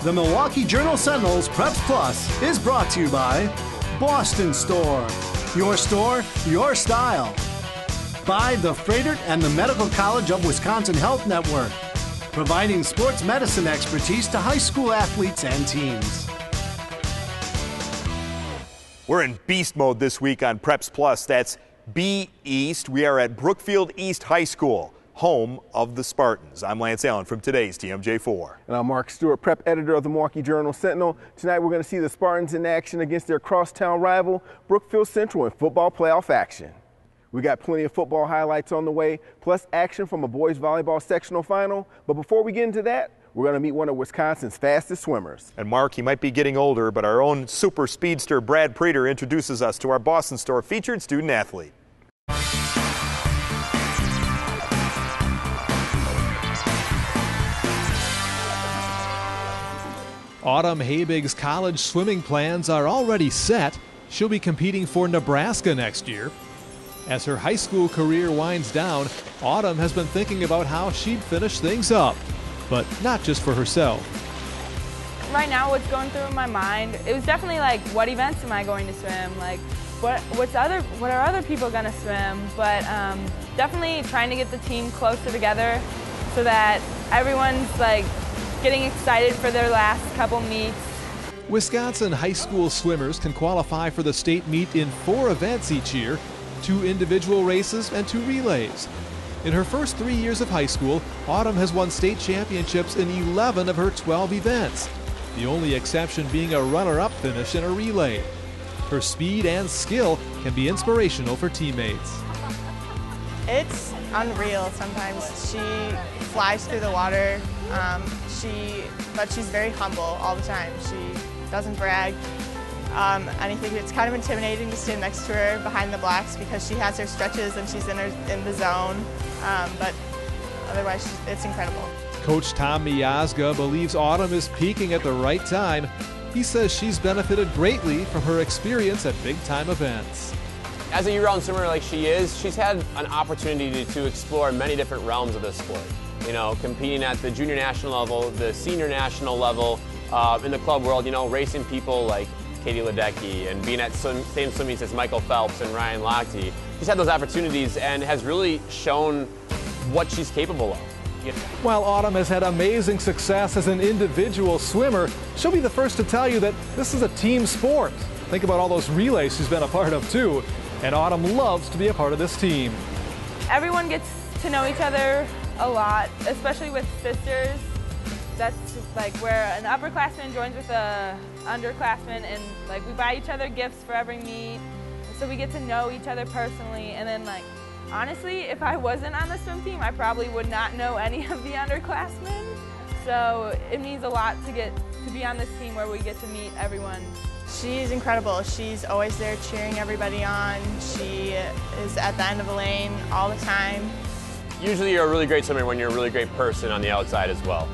The Milwaukee Journal-Sentinel's Preps Plus is brought to you by Boston Store. Your store, your style. By the Freighter and the Medical College of Wisconsin Health Network, providing sports medicine expertise to high school athletes and teams. We're in beast mode this week on Preps Plus. That's B East. We are at Brookfield East High School, home of the Spartans. I'm Lance Allen from today's TMJ4. And I'm Mark Stewart, prep editor of the Milwaukee Journal-Sentinel. Tonight we're going to see the Spartans in action against their crosstown rival, Brookfield Central, in football playoff action. We got plenty of football highlights on the way, plus action from a boys volleyball sectional final. But before we get into that, we're going to meet one of Wisconsin's fastest swimmers. And Mark, he might be getting older, but our own super speedster Brad Preeter introduces us to our Boston Store featured student athlete. Autumn Haebig's college swimming plans are already set. She'll be competing for Nebraska next year. As her high school career winds down, Autumn has been thinking about how she'd finish things up, but not just for herself. Right now, what's going through my mind, it was definitely like, what events am I going to swim? Like, what are other people going to swim? But definitely trying to get the team closer together so that everyone's like getting excited for their last couple meets. Wisconsin high school swimmers can qualify for the state meet in 4 events each year, 2 individual races and 2 relays. In her first 3 years of high school, Autumn has won state championships in 11 of her 12 events, the only exception being a runner-up finish in a relay. Her speed and skill can be inspirational for teammates. It's unreal sometimes. She flies through the water, but she's very humble all the time. She doesn't brag. And I think it's kind of intimidating to stand next to her behind the blocks because she has her stretches and she's in the zone. But otherwise, it's incredible. Coach Tom Miazga believes Autumn is peaking at the right time. He says she's benefited greatly from her experience at big-time events. As a year-round swimmer like she is, she's had an opportunity to explore many different realms of this sport. You know, competing at the junior national level, the senior national level, in the club world, you know, racing people like Katie Ledecky and being at same swimmings as Michael Phelps and Ryan Lochte. She's had those opportunities and has really shown what she's capable of. While Autumn has had amazing success as an individual swimmer, she'll be the first to tell you that this is a team sport. Think about all those relays she's been a part of too. And Autumn loves to be a part of this team. Everyone gets to know each other a lot, especially with sisters. That's like where an upperclassman joins with a underclassman, and like we buy each other gifts for every meet, so we get to know each other personally. And then like honestly, if I wasn't on the swim team, I probably would not know any of the underclassmen. So it means a lot to be on this team where we get to meet everyone. She's incredible. She's always there cheering everybody on. She is at the end of the lane all the time. Usually you're a really great swimmer when you're a really great person on the outside as well.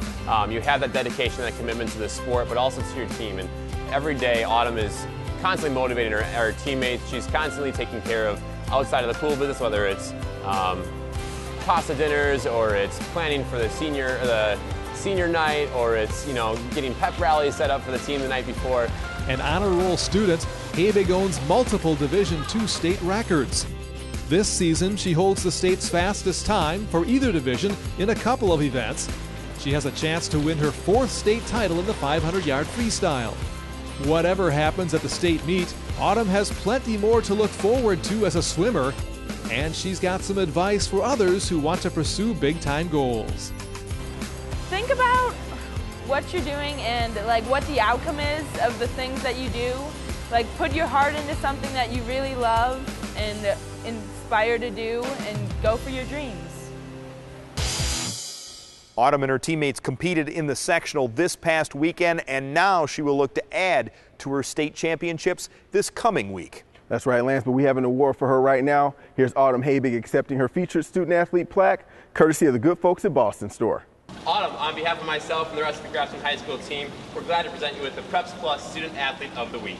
You have that dedication, that commitment to the sport, but also to your team. And every day, Autumn is constantly motivating her teammates. She's constantly taking care of outside of the pool business, whether it's pasta dinners or it's planning for the senior night, or it's, you know, getting pep rallies set up for the team the night before. An honor roll student, Haebig owns multiple Division II state records. This season, she holds the state's fastest time for either division in a couple of events. She has a chance to win her 4th state title in the 500-yard freestyle. Whatever happens at the state meet, Autumn has plenty more to look forward to as a swimmer, and she's got some advice for others who want to pursue big-time goals. Think about what you're doing and like what the outcome is of the things that you do. Like put your heart into something that you really love and inspire to do, and go for your dreams. Autumn and her teammates competed in the sectional this past weekend, and now she will look to add to her state championships this coming week. That's right, Lance, but we have an award for her right now. Here's Autumn Haebig accepting her featured student athlete plaque, courtesy of the good folks at Boston Store. Autumn, on behalf of myself and the rest of the Grafton High School team, we're glad to present you with the Preps Plus Student Athlete of the Week.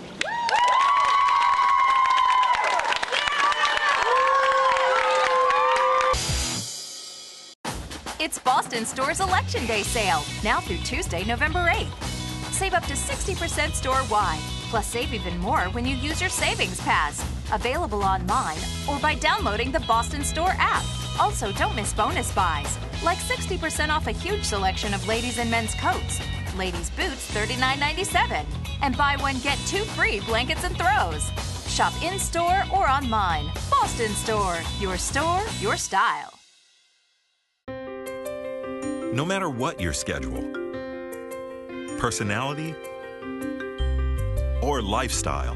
It's Boston Store's Election Day sale, now through Tuesday, November 8th. Save up to 60% store-wide. Plus, save even more when you use your Savings Pass. Available online or by downloading the Boston Store app. Also, don't miss bonus buys, like 60% off a huge selection of ladies' and men's coats. Ladies' boots, $39.97. And buy one, get two free blankets and throws. Shop in-store or online. Boston Store, your style. No matter what your schedule, personality, or lifestyle,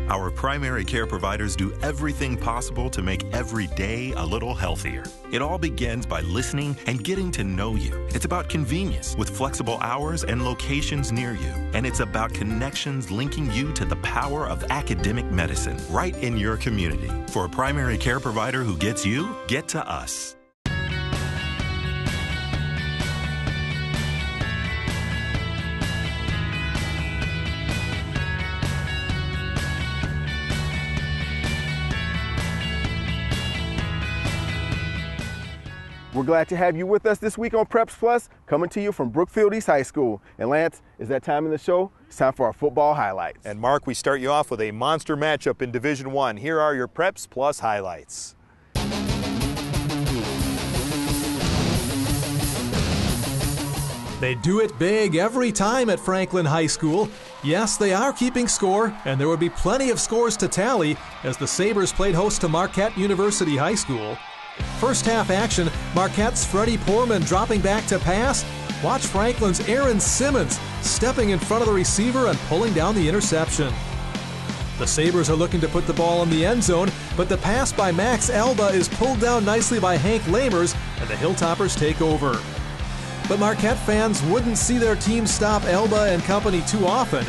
our primary care providers do everything possible to make every day a little healthier. It all begins by listening and getting to know you. It's about convenience with flexible hours and locations near you. And it's about connections linking you to the power of academic medicine right in your community. For a primary care provider who gets you, get to us. We're glad to have you with us this week on Preps Plus, coming to you from Brookfield East High School. And Lance, is that time in the show? It's time for our football highlights. And Mark, we start you off with a monster matchup in Division I. Here are your Preps Plus highlights. They do it big every time at Franklin High School. Yes, they are keeping score, and there would be plenty of scores to tally as the Sabres played host to Marquette University High School. First half action, Marquette's Freddie Poorman dropping back to pass. Watch Franklin's Aaron Simmons stepping in front of the receiver and pulling down the interception. The Sabres are looking to put the ball in the end zone, but the pass by Max Elba is pulled down nicely by Hank Lamers, and the Hilltoppers take over. But Marquette fans wouldn't see their team stop Elba and company too often.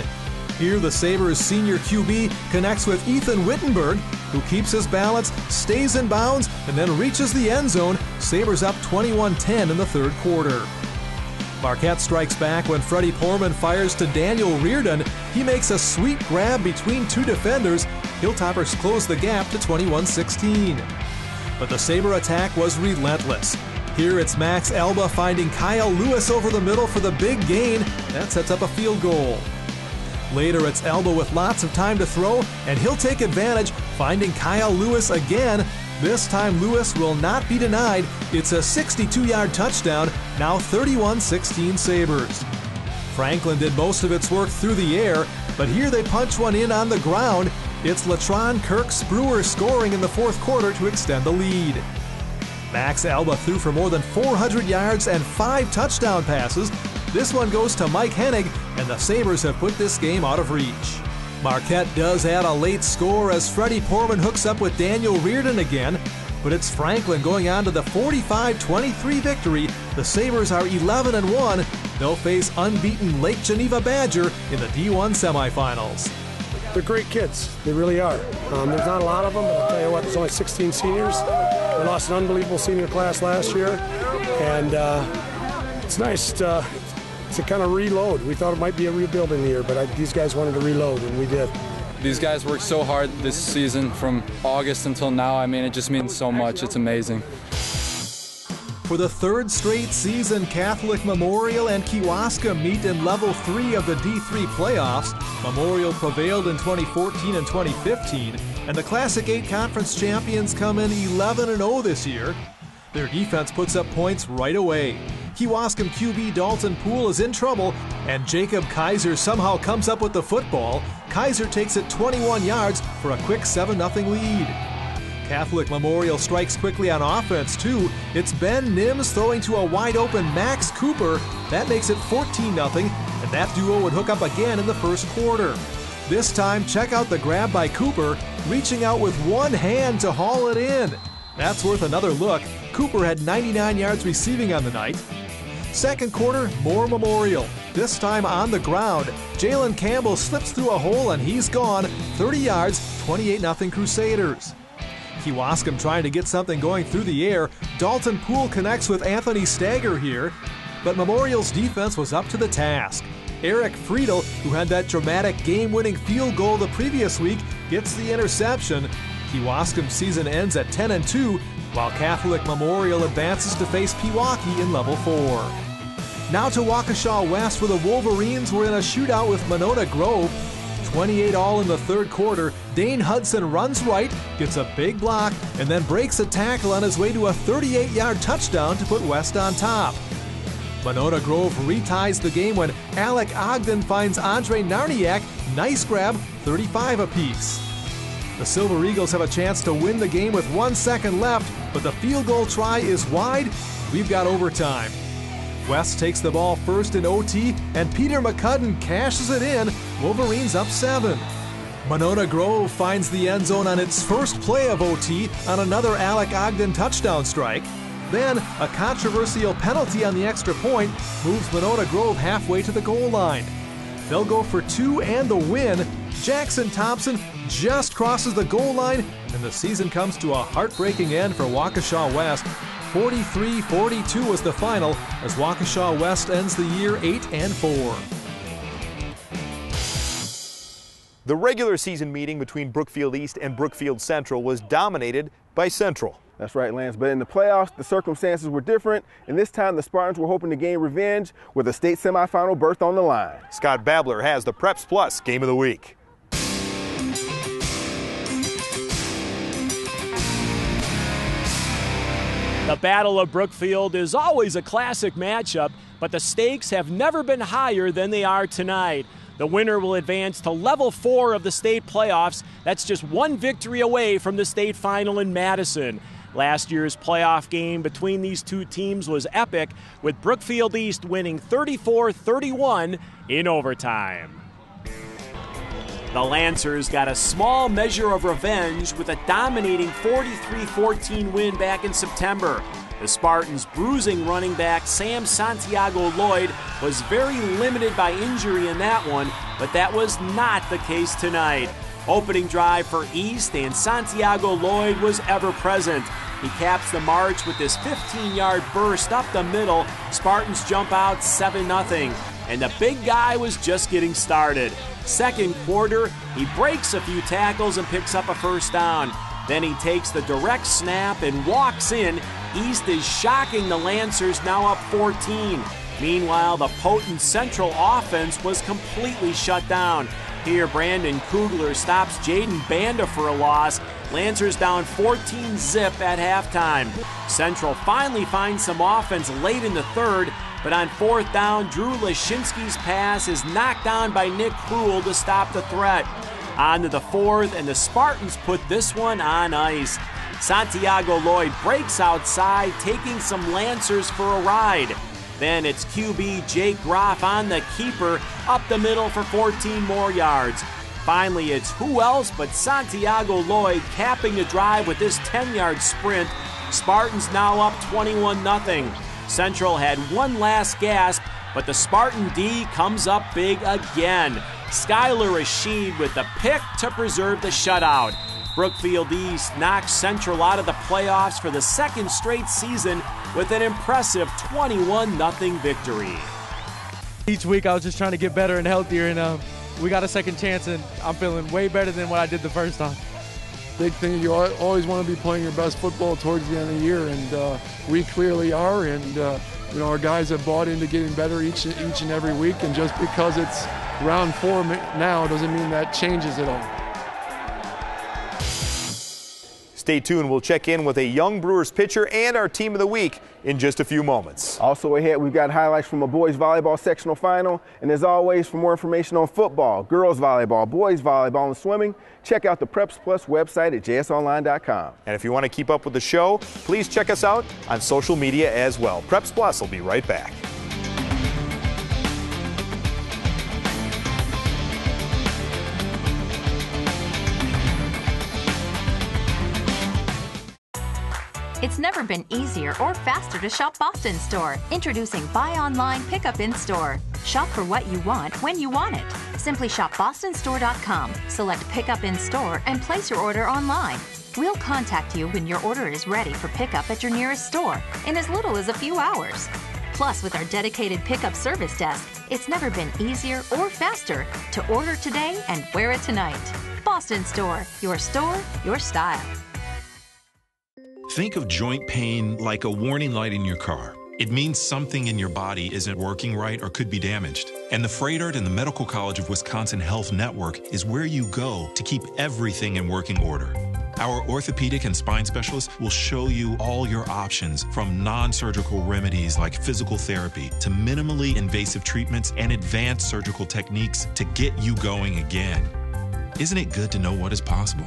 Here, the Sabres' senior QB connects with Ethan Wittenberg, who keeps his balance, stays in bounds, and then reaches the end zone. Sabres up 21-10 in the third quarter. Marquette strikes back when Freddie Poorman fires to Daniel Reardon. He makes a sweet grab between two defenders. Hilltoppers close the gap to 21-16. But the Sabre attack was relentless. Here it's Max Elba finding Kyle Lewis over the middle for the big gain. That sets up a field goal. Later, it's Elba with lots of time to throw, and he'll take advantage, finding Kyle Lewis again. This time, Lewis will not be denied. It's a 62-yard touchdown, now 31-16 Sabres. Franklin did most of its work through the air, but here they punch one in on the ground. It's Latron Kirk's Brewer scoring in the fourth quarter to extend the lead. Max Elba threw for more than 400 yards and 5 touchdown passes. This one goes to Mike Hennig, and the Sabres have put this game out of reach. Marquette does add a late score as Freddie Poorman hooks up with Daniel Reardon again, but it's Franklin going on to the 45-23 victory. The Sabres are 11-1. They'll face unbeaten Lake Geneva Badger in the D1 semifinals. They're great kids. They really are. There's not a lot of them, but I'll tell you what, there's only 16 seniors. We lost an unbelievable senior class last year, and it's nice to kind of reload. We thought it might be a rebuilding year, but these guys wanted to reload, and we did. These guys worked so hard this season from August until now. I mean, it just means so much. It's amazing. For the third straight season, Catholic Memorial and Kewaskum meet in Level 3 of the D3 playoffs. Memorial prevailed in 2014 and 2015, and the Classic 8 Conference champions come in 11-0 this year. Their defense puts up points right away. Kewaskum QB Dalton Poole is in trouble, and Jacob Kaiser somehow comes up with the football. Kaiser takes it 21 yards for a quick 7-0 lead. Catholic Memorial strikes quickly on offense, too. It's Ben Nims throwing to a wide-open Max Cooper. That makes it 14-0, and that duo would hook up again in the first quarter. This time, check out the grab by Cooper, reaching out with one hand to haul it in. That's worth another look. Cooper had 99 yards receiving on the night. Second quarter, more Memorial. This time on the ground. Jalen Campbell slips through a hole and he's gone. 30 yards, 28-0 Crusaders. Kewaskum trying to get something going through the air. Dalton Poole connects with Anthony Stagger here. But Memorial's defense was up to the task. Eric Friedel, who had that dramatic game-winning field goal the previous week, gets the interception. Kewaskum's season ends at 10-2, while Catholic Memorial advances to face Pewaukee in Level 4. Now to Waukesha West, where the Wolverines were in a shootout with Monona Grove. 28 all in the third quarter. Dane Hudson runs right, gets a big block, and then breaks a tackle on his way to a 38-yard touchdown to put West on top. Monona Grove reties the game when Alec Ogden finds Andre Narniak. Nice grab, 35 apiece. The Silver Eagles have a chance to win the game with 1 second left, but the field goal try is wide. We've got overtime. West takes the ball first in OT, and Peter McCudden cashes it in. Wolverines up 7. Monona Grove finds the end zone on its first play of OT on another Alec Ogden touchdown strike. Then, a controversial penalty on the extra point moves Monona Grove halfway to the goal line. They'll go for 2 and the win. Jackson Thompson just crosses the goal line, and the season comes to a heartbreaking end for Waukesha West. 43-42 was the final as Waukesha West ends the year 8-4. The regular season meeting between Brookfield East and Brookfield Central was dominated by Central. That's right, Lance. But in the playoffs, the circumstances were different, and this time the Spartans were hoping to gain revenge with a state semifinal berth on the line. Scott Babler has the Preps Plus Game of the Week. The Battle of Brookfield is always a classic matchup, but the stakes have never been higher than they are tonight. The winner will advance to level 4 of the state playoffs. That's just 1 victory away from the state final in Madison. Last year's playoff game between these two teams was epic, with Brookfield East winning 34-31 in overtime. The Lancers got a small measure of revenge with a dominating 43-14 win back in September. The Spartans' bruising running back Sam Santiago Lloyd was very limited by injury in that one, but that was not the case tonight. Opening drive for East, and Santiago Lloyd was ever present. He caps the march with this 15-yard burst up the middle. Spartans jump out 7-0, and the big guy was just getting started. Second quarter, he breaks a few tackles and picks up a first down. Then he takes the direct snap and walks in. East is shocking the Lancers, now up 14. Meanwhile, the potent Central offense was completely shut down. Here, Brandon Kugler stops Jaden Banda for a loss. Lancers down 14-0 at halftime. Central finally finds some offense late in the third, but on fourth down, Drew Lashinsky's pass is knocked down by Nick Krul to stop the threat. On to the fourth, and the Spartans put this one on ice. Santiago Lloyd breaks outside, taking some Lancers for a ride. Then it's QB Jake Groff on the keeper, up the middle for 14 more yards. Finally, it's who else but Santiago Lloyd capping the drive with this 10-yard sprint. Spartans now up 21-0. Central had one last gasp, but the Spartan D comes up big again. Skylar Rashid with the pick to preserve the shutout. Brookfield East knocks Central out of the playoffs for the second straight season with an impressive 21-0 victory. Each week I was just trying to get better and healthier, and we got a second chance, and I'm feeling way better than what I did the first time. Big thing, you always want to be playing your best football towards the end of the year, and we clearly are, and our guys have bought into getting better each and every week, and just because it's round 4 now doesn't mean that changes at all. Stay tuned. We'll check in with a young Brewers pitcher and our team of the week in just a few moments. Also ahead, we've got highlights from a boys volleyball sectional final. And as always, for more information on football, girls volleyball, boys volleyball, and swimming, check out the Preps Plus website at jsonline.com. And if you want to keep up with the show, please check us out on social media as well. Preps Plus will be right back. It's never been easier or faster to shop Boston Store. Introducing Buy Online, Pickup in Store. Shop for what you want when you want it. Simply shop bostonstore.com, select Pickup in Store, and place your order online. We'll contact you when your order is ready for pickup at your nearest store in as little as a few hours. Plus, with our dedicated pickup service desk, it's never been easier or faster to order today and wear it tonight. Boston Store, your style. Think of joint pain like a warning light in your car. It means something in your body isn't working right or could be damaged. And the Freighter and the Medical College of Wisconsin Health Network is where you go to keep everything in working order. Our orthopedic and spine specialists will show you all your options, from non-surgical remedies like physical therapy to minimally invasive treatments and advanced surgical techniques to get you going again. Isn't it good to know what is possible?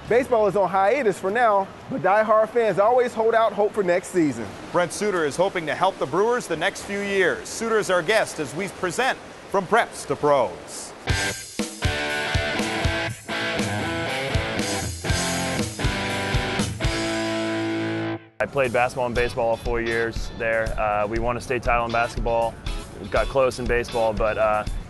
Baseball is on hiatus for now, but die-hard fans always hold out hope for next season. Brent Suter is hoping to help the Brewers the next few years. Suter is our guest as we present From Preps to Pros. I played basketball and baseball all 4 years there. We won a state title in basketball. We got close in baseball, but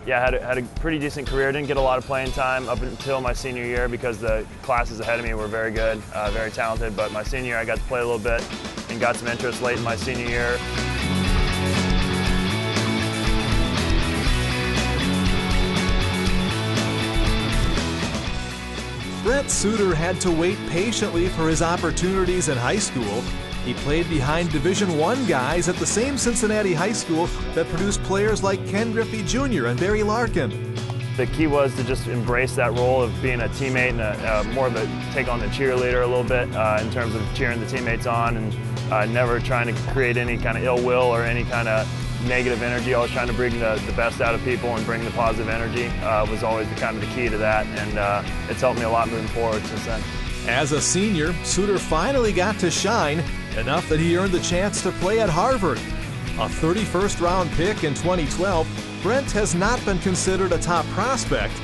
yeah, had a pretty decent career. Didn't get a lot of playing time up until my senior year because the classes ahead of me were very good, very talented. But my senior year, I got to play a little bit and got some interest late in my senior year. Brent Suter had to wait patiently for his opportunities in high school. He played behind Division I guys at the same Cincinnati high school that produced players like Ken Griffey Jr. and Barry Larkin. The key was to just embrace that role of being a teammate and more of a take on the cheerleader a little bit in terms of cheering the teammates on and never trying to create any kind of ill will or any kind of negative energy. Always trying to bring the best out of people and bring the positive energy was always the key to that, and it's helped me a lot moving forward since then. As a senior, Suter finally got to shine, enough that he earned the chance to play at Harvard. A 31st round pick in 2012, Brent has not been considered a top prospect,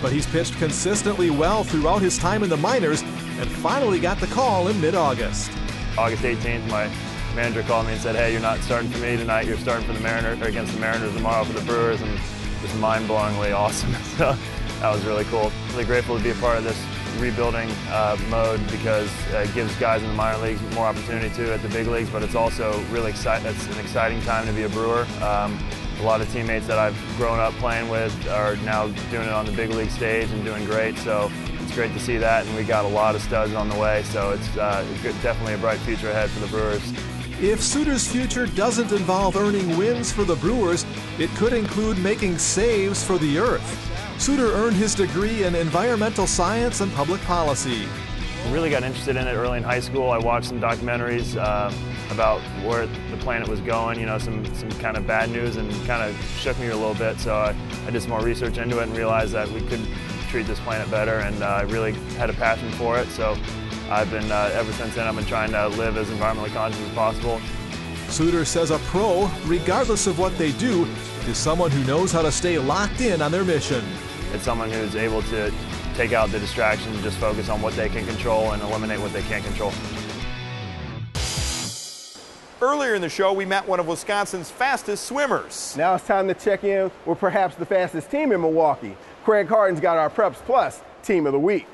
but he's pitched consistently well throughout his time in the minors and finally got the call in mid-August. August 18th, my manager called me and said, hey, you're not starting for me tonight, you're starting for the Mariners, or against the Mariners tomorrow for the Brewers, and it was mind-blowingly awesome. So that was really cool. Really grateful to be a part of this rebuilding mode because it gives guys in the minor leagues more opportunity too at the big leagues, but it's also really exciting. It's an exciting time to be a Brewer. A lot of teammates that I've grown up playing with are now doing it on the big league stage and doing great, so it's great to see that, and we got a lot of studs on the way, so it's definitely a bright future ahead for the Brewers. If Suter's future doesn't involve earning wins for the Brewers, it could include making saves for the Earth. Suter earned his degree in environmental science and public policy. I really got interested in it early in high school. I watched some documentaries about where the planet was going, some kind of bad news, and kind of shook me a little bit. So I did some more research into it and realized that we could treat this planet better, and I really had a passion for it. So I've been, ever since then, I've been trying to live as environmentally conscious as possible. Suter says a pro, regardless of what they do, is someone who knows how to stay locked in on their mission. It's someone who's able to take out the distractions and just focus on what they can control and eliminate what they can't control. Earlier in the show, we met one of Wisconsin's fastest swimmers. Now it's time to check in with perhaps the fastest team in Milwaukee. Craig Harden's got our Preps Plus Team of the Week.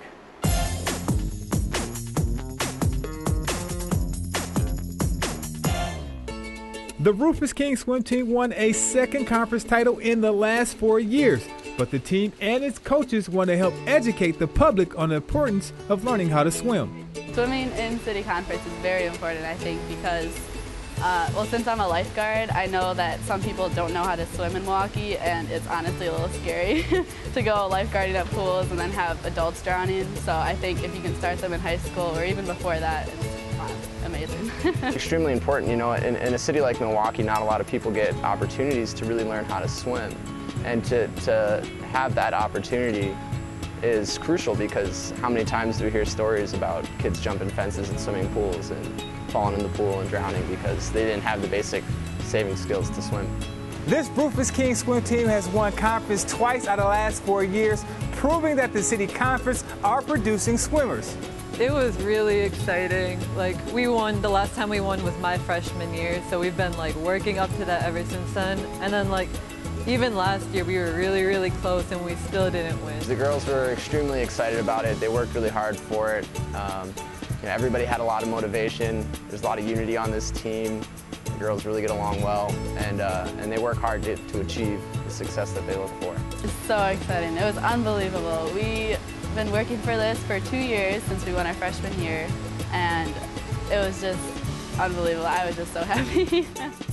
The Rufus King swim team won a second conference title in the last 4 years, but the team and its coaches want to help educate the public on the importance of learning how to swim. Swimming in city conference is very important, I think, because, since I'm a lifeguard, I know that some people don't know how to swim in Milwaukee, and it's honestly a little scary to go lifeguarding at pools and then have adults drowning. So I think if you can start them in high school or even before that, it's amazing. Extremely important, in a city like Milwaukee, not a lot of people get opportunities to really learn how to swim. And to have that opportunity is crucial, because how many times do we hear stories about kids jumping fences in swimming pools and falling in the pool and drowning because they didn't have the basic saving skills to swim. This Rufus King swim team has won conference twice out of the last 4 years, proving that the city conference are producing swimmers. It was really exciting. We won, the last time we won was my freshman year, so we've been working up to that ever since then. And then even last year we were really, really close and we still didn't win. The girls were extremely excited about it. They worked really hard for it. everybody had a lot of motivation. There's a lot of unity on this team. The girls really get along well, and they work hard to achieve the success that they look for. It's so exciting. It was unbelievable. We've been working for this for 2 years since we won our freshman year, and it was just unbelievable. I was just so happy.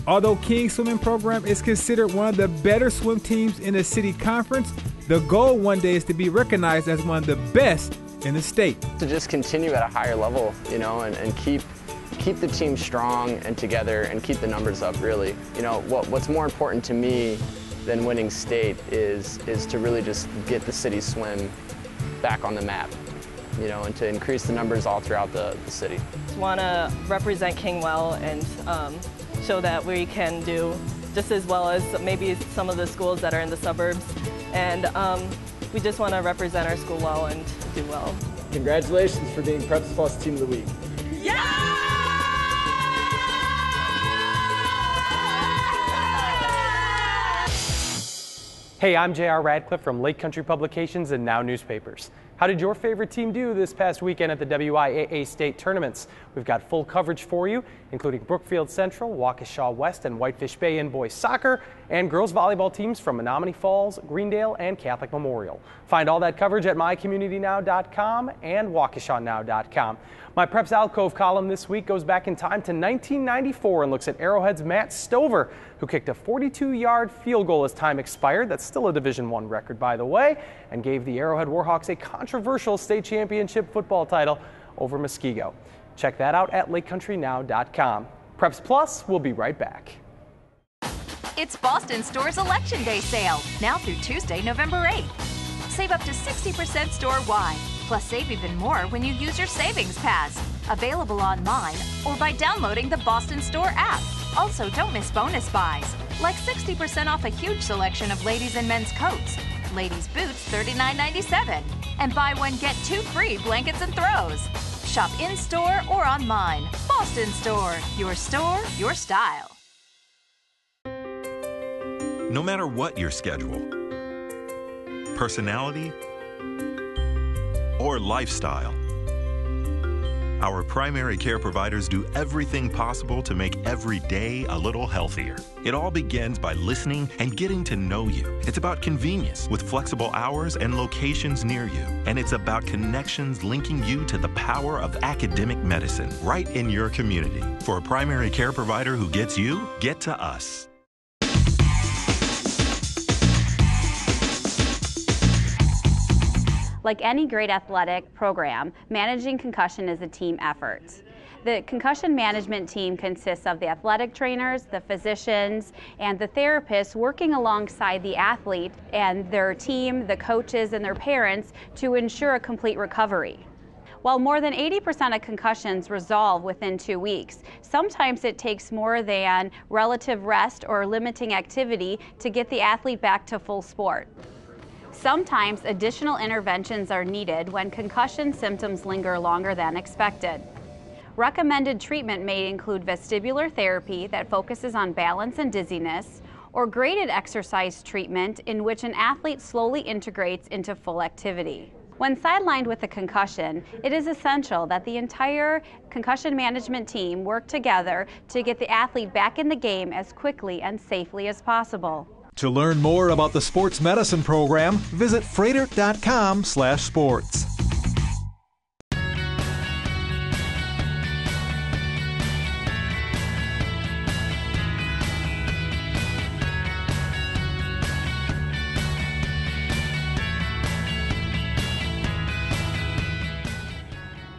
Although King's swimming program is considered one of the better swim teams in the city conference, the goal one day is to be recognized as one of the best in the state. To just continue at a higher level, and keep the team strong and together and keep the numbers up, really. What's more important to me than winning state is to really just get the city swim back on the map, and to increase the numbers all throughout the city. Just want to represent King well and show that we can do just as well as maybe some of the schools that are in the suburbs. And we just want to represent our school well and do well. Congratulations for being Preps Plus Team of the Week. Hey, I'm J.R. Radcliffe from Lake Country Publications and Now Newspapers. How did your favorite team do this past weekend at the WIAA state tournaments? We've got full coverage for you, including Brookfield Central, Waukesha West, and Whitefish Bay in boys soccer, and girls volleyball teams from Menominee Falls, Greendale, and Catholic Memorial. Find all that coverage at mycommunitynow.com and waukeshanow.com. My Preps Alcove column this week goes back in time to 1994 and looks at Arrowhead's Matt Stover, who kicked a 42-yard field goal as time expired. That's still a Division I record, by the way, and gave the Arrowhead Warhawks a controversial state championship football title over Muskego. Check that out at lakecountrynow.com. Preps Plus, we'll be right back. It's Boston Store's Election Day sale, now through Tuesday, November 8th. Save up to 60% store-wide, plus save even more when you use your Savings Pass. Available online or by downloading the Boston Store app. Also, don't miss bonus buys, like 60% off a huge selection of ladies' and men's coats, ladies' boots $39.97, and buy one, get two free blankets and throws. Shop in-store or online. Boston Store, your style. No matter what your schedule, personality, or lifestyle, our primary care providers do everything possible to make every day a little healthier. It all begins by listening and getting to know you. It's about convenience with flexible hours and locations near you. And it's about connections linking you to the power of academic medicine right in your community. For a primary care provider who gets you, get to us. Like any great athletic program, managing concussion is a team effort. The concussion management team consists of the athletic trainers, the physicians, and the therapists working alongside the athlete and their team, the coaches, and their parents to ensure a complete recovery. While more than 80% of concussions resolve within 2 weeks, sometimes it takes more than relative rest or limiting activity to get the athlete back to full sport. Sometimes additional interventions are needed when concussion symptoms linger longer than expected. Recommended treatment may include vestibular therapy that focuses on balance and dizziness, or graded exercise treatment in which an athlete slowly integrates into full activity. When sidelined with a concussion, it is essential that the entire concussion management team work together to get the athlete back in the game as quickly and safely as possible. To learn more about the sports medicine program, visit freighter.com/sports.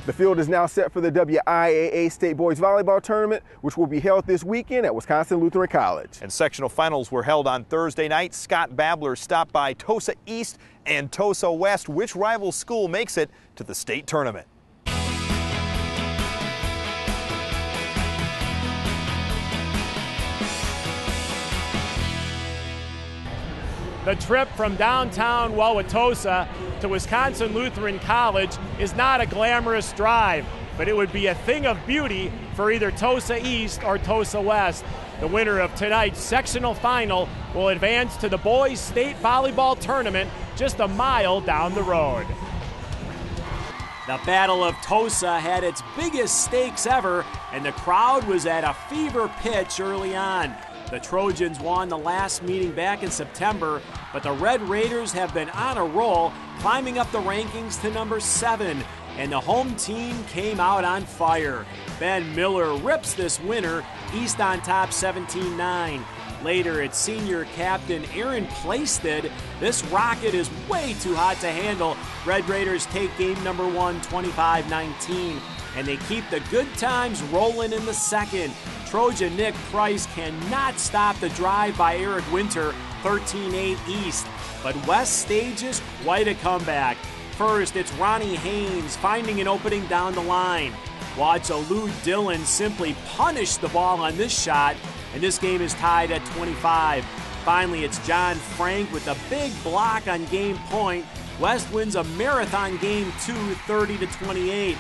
The field is now set for the WIAA State Boys Volleyball Tournament, which will be held this weekend at Wisconsin Lutheran College. And sectional finals were held on Thursday night. Scott Babler stopped by Tosa East and Tosa West. Which rival school makes it to the state tournament? The trip from downtown Wauwatosa to Wisconsin Lutheran College is not a glamorous drive, but it would be a thing of beauty for either Tosa East or Tosa West. The winner of tonight's sectional final will advance to the boys' state volleyball tournament just a mile down the road. The Battle of Tosa had its biggest stakes ever, and the crowd was at a fever pitch early on. The Trojans won the last meeting back in September, but the Red Raiders have been on a roll, climbing up the rankings to number 7, and the home team came out on fire. Ben Miller rips this winner, East on top 17-9. Later, it's senior captain Aaron Plaisted. This rocket is way too hot to handle. Red Raiders take game number 1, 25-19, and they keep the good times rolling in the second. Trojan Nick Price cannot stop the drive by Eric Winter, 13-8 East, but West stages quite a comeback. First, it's Ronnie Haynes finding an opening down the line. Watch Lou Dillon simply punish the ball on this shot, and this game is tied at 25. Finally, it's John Frank with a big block on game point. West wins a marathon game 2, 30-28.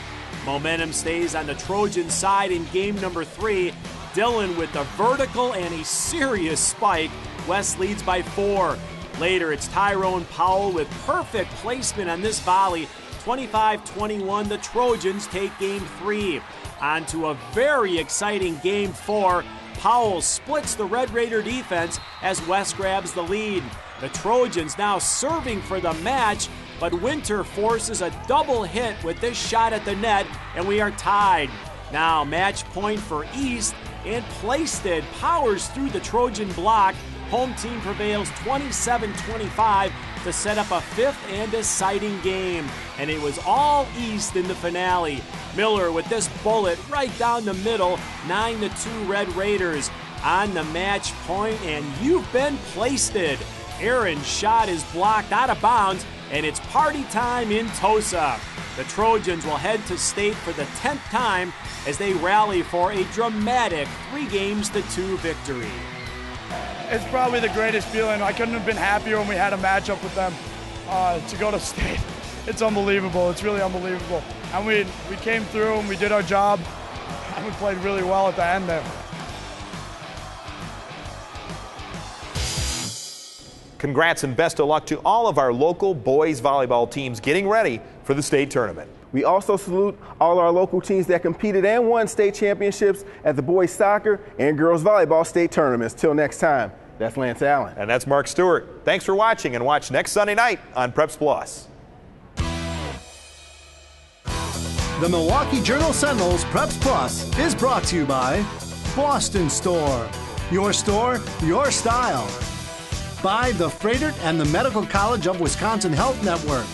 Momentum stays on the Trojan side in game number 3. Dillon with the vertical and a serious spike. West leads by 4. Later, it's Tyrone Powell with perfect placement on this volley. 25-21, the Trojans take game 3. On to a very exciting game 4. Powell splits the Red Raider defense as West grabs the lead. The Trojans now serving for the match, but Winter forces a double hit with this shot at the net, and we are tied. Now match point for East, and Plaisted powers through the Trojan block. Home team prevails 27-25 to set up a 5th and deciding game. And it was all East in the finale. Miller with this bullet right down the middle, 9-2 Red Raiders. On the match point, and you've been Plaisted. Aaron's shot is blocked out of bounds, and it's party time in Tosa. The Trojans will head to state for the 10th time as they rally for a dramatic 3-2 victory. It's probably the greatest feeling. I couldn't have been happier when we had a matchup with them to go to state. It's unbelievable. It's really unbelievable. And we came through and we did our job, and we played really well at the end there. Congrats and best of luck to all of our local boys volleyball teams getting ready for the state tournament. We also salute all our local teams that competed and won state championships at the boys soccer and girls volleyball state tournaments. Till next time, that's Lance Allen. And that's Mark Stewart. Thanks for watching, and watch next Sunday night on Preps Plus. The Milwaukee Journal-Sentinel's Preps Plus is brought to you by Boston Store. Your store, your style. By the Freighter and the Medical College of Wisconsin Health Network,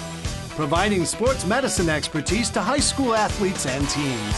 providing sports medicine expertise to high school athletes and teams.